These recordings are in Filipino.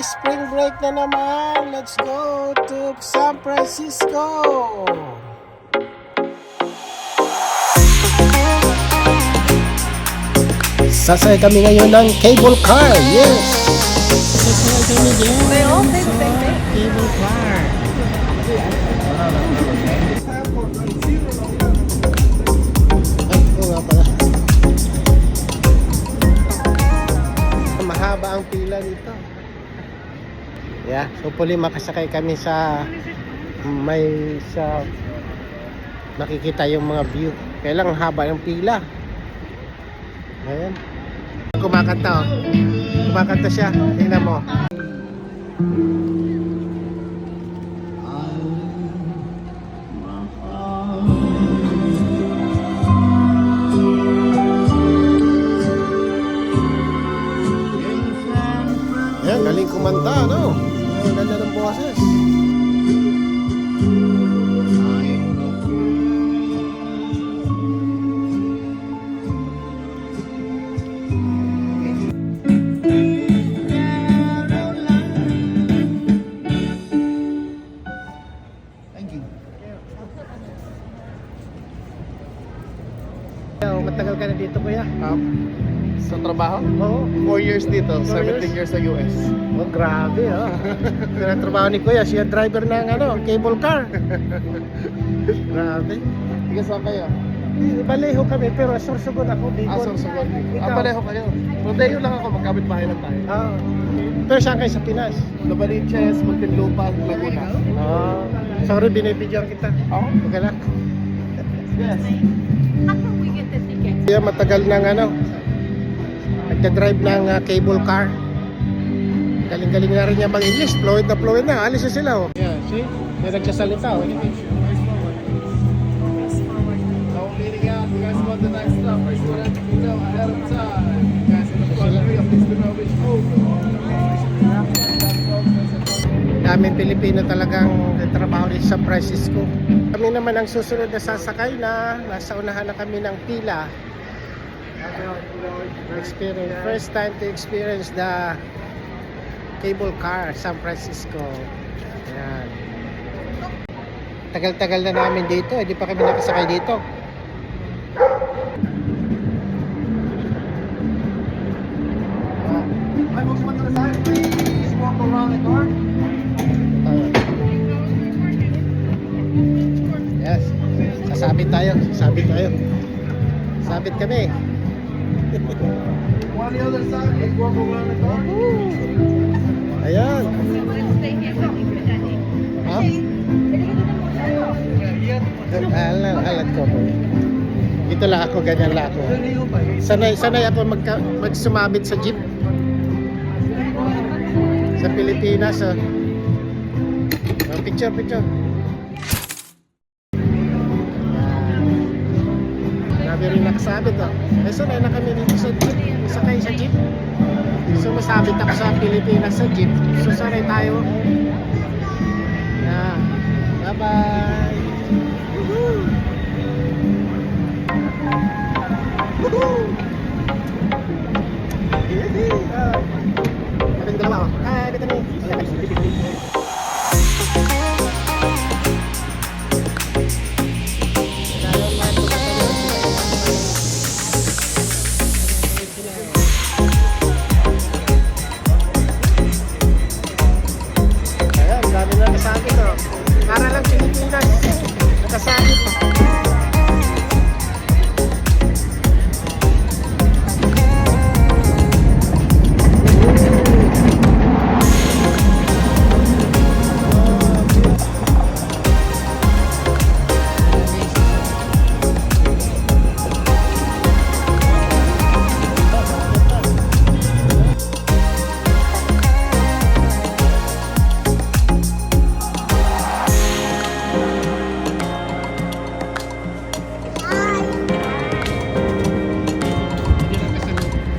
spring break na naman. Let's go to San Francisco. Sasay kami ngayon ng cable car. Yes. Sasay kami dyan. Cable car. Ay, oo nga pala. Mahaba ang pila dito. Yeah, hopefully makasakay kami sa makikita yung mga view. Kailang haba yung pila. Ayan. Kumakanta, oh. Kumakanta siya. Tingnan mo. Ayan, galing kumanta, no? Ang ganda ng boses. Matagal ka na dito, kuya? Sa trabaho? Oo. 4 years dito, 4 17 years sa US. Oh, grabe, oh. Trabaho ni kuya, siya driver ng cable car. Grabe. Tiga saan kayo? Baleho kami, pero Sorsogon ako, Bicol. Sorsogon. Ikaw? Pareho kayo. Rodeo lang ako, magkabit bahay lang tayo. Pero saan kayo sa Pinas? Novaliches, Muntinlupa, Laguna. Sorry, binibigyan kita. Oo? Okay lang. Yes. Kaya matagal nang nagda-drive ng cable car. Galing-galing na rin niya mag-English. Fluent na. Alis na sila, oh. Yeah, see? May nagsasalita, oh. So, meeting out, you guys want the next stop. I just want to know ahead of time. You guys in the front area, please do know which over. Daming Pilipino talagang trabaho dito sa San Francisco. Kami naman ang susunod na sasakay na nasa unahan na kami ng pila. First time to experience the cable car San Francisco. Ayan. Tagal-tagal na namin dito, hindi pa kami nakasakay dito. Hi, folks, on the other side, please walk around the car. Yes. Sasabit tayo. Sabit kami. On the other side, please walk around the car. Ayan. Ha? Alat ko. Dito lang ako, ganyan lang ako. Sanay ako magsumabit sa jeep. Sa Pilipinas. Picture. Grabe rin nakasabit, oh. Sanay na kami dito sa jeep. Sakay sa jeep. So masabit ako sa Pilipinas sa jeep. So sanay tayo. Yeah. Bye-bye. Woohoo! Woohoo! Kaming dalawa, oh. Dito na nakasabit, oh. Para lang Pilipinas. Nakasabit.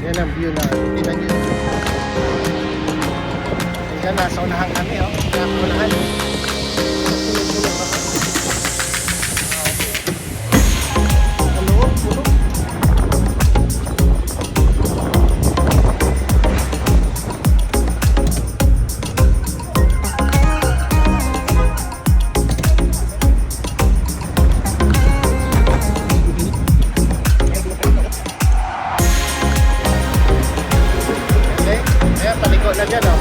Yan ang view na tingnan nyo. Ayan, nasa unahan kami, oh. Nasa unahan. sila dyan, oh.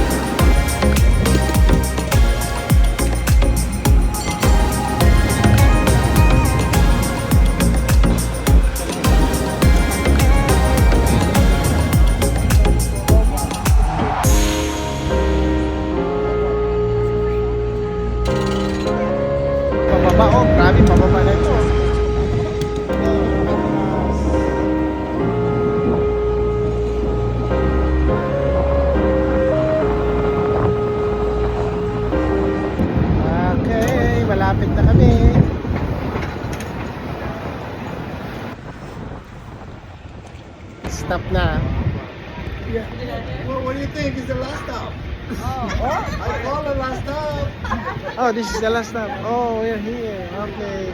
Pababa, oh, grabe, pababa na ito. Okay, malapit na kami. Stop na. Yeah. Well, what do you think? Is the last stop? I call the last stop. Oh, this is the last stop. Oh, we're here. Okay.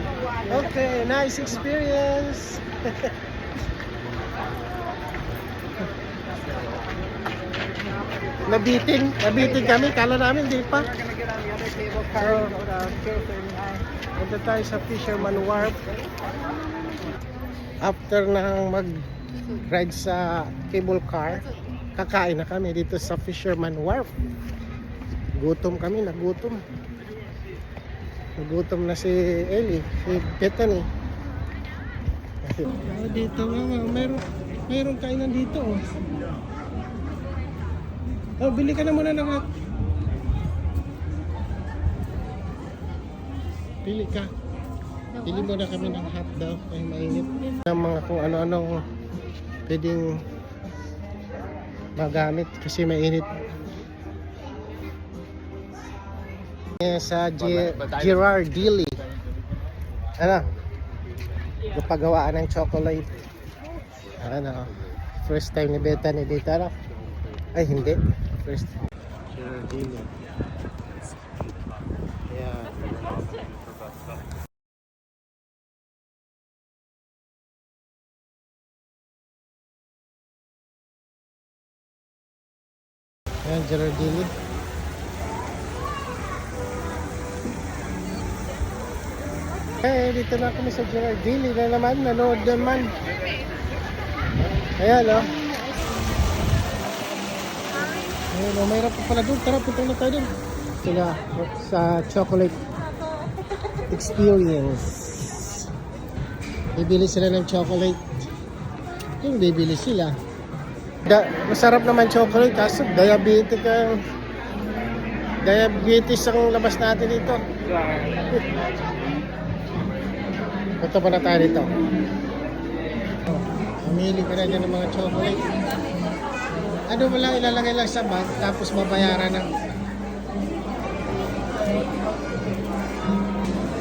Okay, nice experience. Nabitin kami. Kala namin, di pa. Punta tayo sa Fisherman Wharf. After nang mag-ride sa cable car, kakain na kami dito sa Fisherman Wharf. Gutom kami, nagutom. Nagutom na si Ellie, si Bethany. Oh, dito nga, mayroong kainan dito. Oh. Oh, bili ka na muna ng hot. Pili ka. Pili muna kami ng hot daw. Ay, mainit. Ng mga kung ano-anong pwedeng magamit kasi mainit. Sa Gerard Dili. Ano? Napagawaan ng chocolate. Ano? First time ni Bethany dito, ano? Ay, hindi. First time. Gerard Dili. Yeah. Ayan, Gerard Dili. Eh, dito na kami sa Gerard Dili na naman, nanood naman. Ayan, oh. Ayan, oh, mayroon pa pala doon. Tara, punta na tayo doon. Sila sa chocolate experience. Bibili sila ng chocolate. Yung bibili sila. Masarap naman chocolate, kaso diabetes ang labas natin dito. Punta pa na tayo dito. Mamili ka na dyan ng mga chocolate. Ano mo lang, ilalagay lang sa bag, tapos mabayaran ng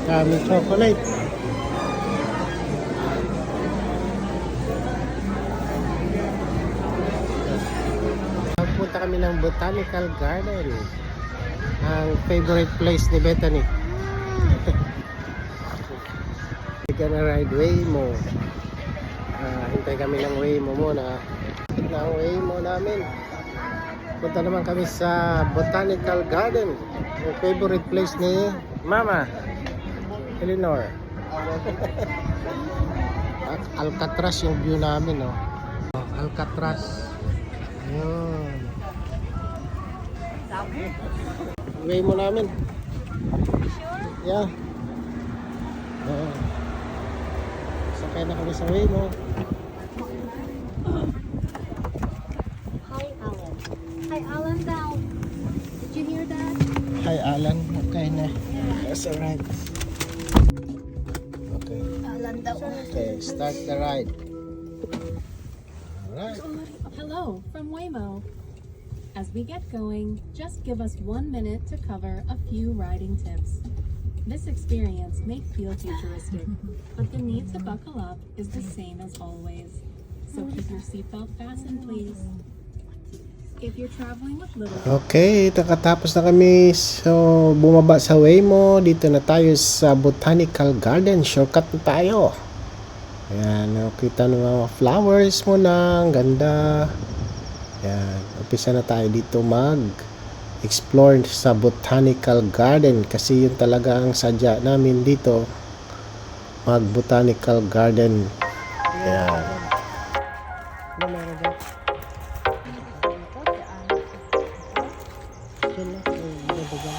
daming chocolate. Punta kami ng Botanical Garden. Ang favorite place ni Bethany. We're gonna ride Waymo. Hintay kami ng Waymo muna. Tignan ang Waymo namin. Punta naman kami sa Botanical Garden. Ang favorite place ni Mama Eleanor. At Alcatraz yung view namin, no? Alcatraz. Ayun. Waymo namin. Yeah. Sakay na kami sa Waymo. Hi, Alan. Hi, Alan down. Did you hear that? Hi, Alan. Okay na. That's alright. Okay. Alan down. Okay, start the ride. Alright. Hello from Waymo. As we get going, just give us 1 minute to cover a few riding tips. This experience may feel futuristic, but the need to buckle up is the same as always. So keep your seatbelt fastened, please. If you're traveling with little Okay, nakatapos na kami. So, bumaba sa Waymo. Dito na tayo sa Botanical Garden. Shortcut na tayo. Ayan, nakita ng mga flowers mo na. Ang ganda. Ayan, umpisa na tayo dito mag-explore sa Botanical Garden. Kasi yun talaga ang sadya namin dito. Mag-Botanical Garden. Ayan. Ano meron dyan? Diyan lang. Diyan.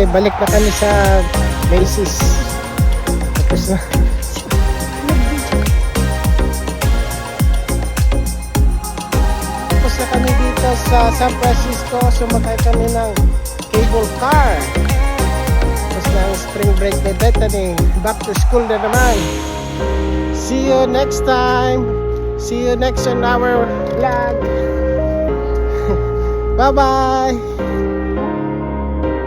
Okay, balik na kami sa Macy's. Tapos na. Tapos na kami dito sa San Francisco. Sumakay kami ng cable car. Tapos na ang spring break ni Bethany. Back to school na naman. See you next time. See you next on our vlog. Bye-bye.